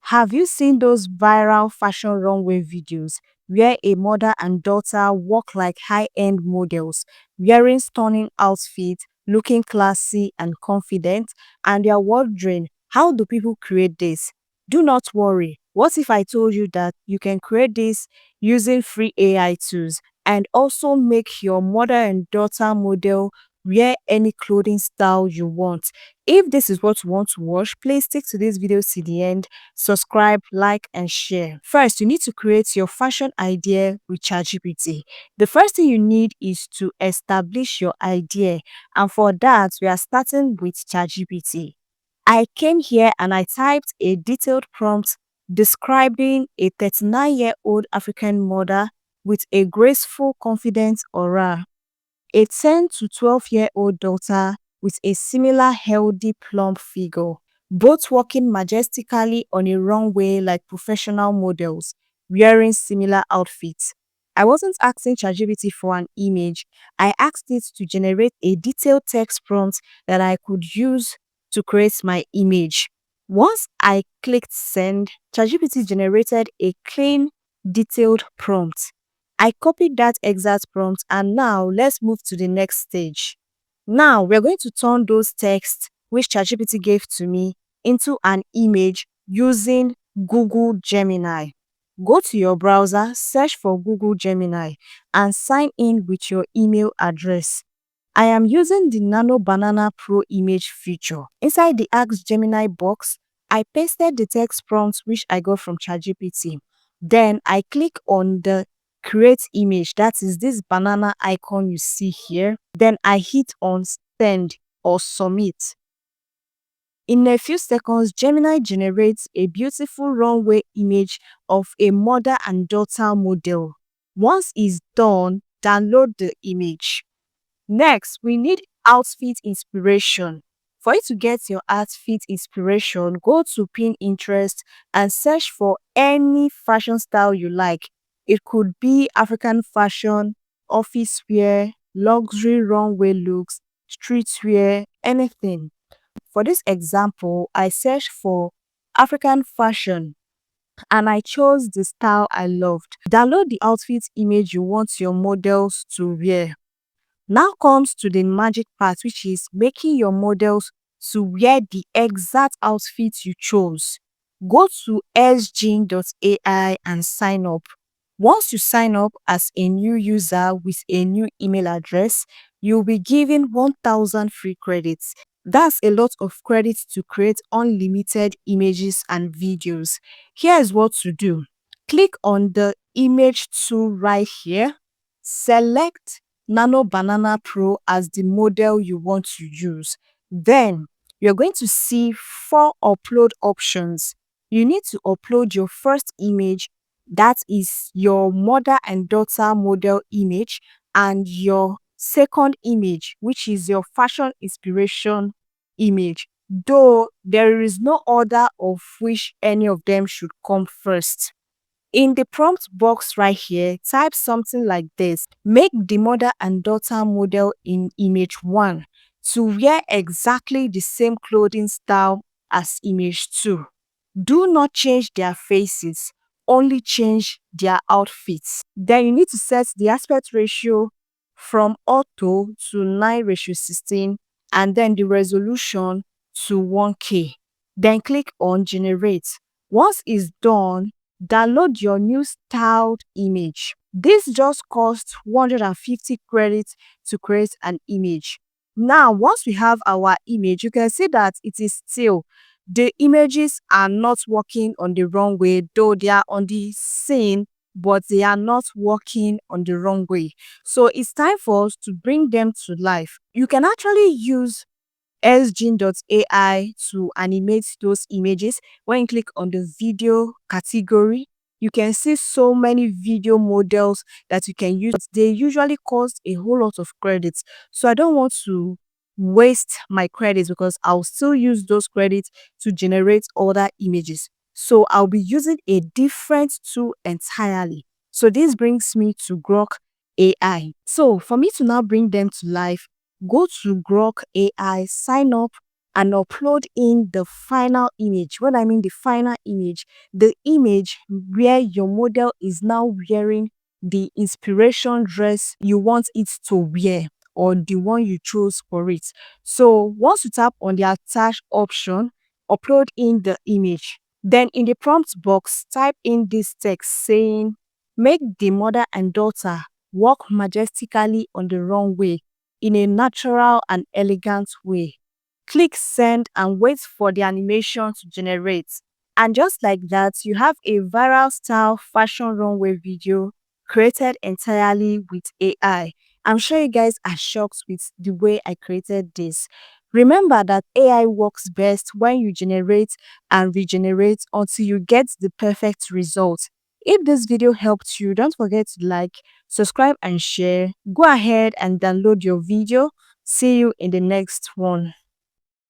Have you seen those viral fashion runway videos where a mother and daughter walk like high-end models, wearing stunning outfits, looking classy and confident, and you're wondering, how do people create this? Do not worry. What if I told you that you can create this using free AI tools and also make your mother and daughter model wear any clothing style you want? If this is what you want to watch, please stick to this video to the end. Subscribe, like, and share. First, you need to create your fashion idea with ChatGPT. The first thing you need is to establish your idea, and for that, we are starting with ChatGPT. I came here and I typed a detailed prompt describing a 39-year-old African mother with a graceful, confident aura, a 10 to 12-year-old daughter with a similar healthy plump figure, both walking majestically on a runway like professional models, wearing similar outfits. I wasn't asking ChatGPT for an image. I asked it to generate a detailed text prompt that I could use to create my image. Once I clicked send, ChatGPT generated a clean, detailed prompt. I copied that exact prompt, and now let's move to the next stage. Now we're going to turn those texts which ChatGPT gave to me into an image using Google Gemini. Go to your browser, search for Google Gemini, and sign in with your email address. I am using the Nano Banana Pro image feature. Inside the Ask Gemini box, I pasted the text prompt which I got from ChatGPT. Then I click on the create image, that is this banana icon you see here. Then I hit on send or submit. In a few seconds, Gemini generates a beautiful runway image of a mother and daughter model. Once it's done, download the image. Next, we need outfit inspiration. For you to get your outfit inspiration, go to Pinterest and search for any fashion style you like. It could be African fashion, office wear, luxury runway looks, streetwear, anything. For this example, I searched for African fashion and I chose the style I loved. Download the outfit image you want your models to wear. Now comes to the magic part, which is making your models to wear the exact outfit you chose. Go to sgene.ai and sign up. Once you sign up as a new user with a new email address, you'll be given 1,000 free credits. That's a lot of credits to create unlimited images and videos. Here's what to do. Click on the image tool right here. Select Nano Banana Pro as the model you want to use. Then you're going to see 4 upload options. You need to upload your first image, that is your mother and daughter model image, and your second image, which is your fashion inspiration image, though there is no order of which any of them should come first. In the prompt box right here, type something like this. Make the mother and daughter model in image 1 to wear exactly the same clothing style as image 2. Do not change their faces, only change their outfits. Then you need to set the aspect ratio from auto to 9:16 and then the resolution to 1K. Then click on generate. Once it's done, download your new styled image. This just costs 150 credits to create an image. Now, once we have our image, you can see that it is still, the images are not working on the runway, though they are on the scene, but they are not working on the runway. So it's time for us to bring them to life. You can actually use sgene.ai to animate those images. When you click on the video category, you can see so many video models that you can use. They usually cost a whole lot of credits. So I don't want to waste my credits because I'll still use those credits to generate other images. So I'll be using a different tool entirely. So this brings me to Grok AI. So for me to now bring them to life, go to Grok AI, sign up and upload in the final image. When I mean the final image, the image where your model is now wearing the inspiration dress you want it to wear, or the one you chose for it. So once you tap on the attach option, upload in the image. Then in the prompt box, type in this text saying, make the mother and daughter walk majestically on the runway in a natural and elegant way. Click send and wait for the animation to generate. And just like that, you have a viral style fashion runway video created entirely with AI. I'm sure you guys are shocked with the way I created this. Remember that AI works best when you generate and regenerate until you get the perfect result. If this video helped you, don't forget to like, subscribe and share. Go ahead and download your video. See you in the next one.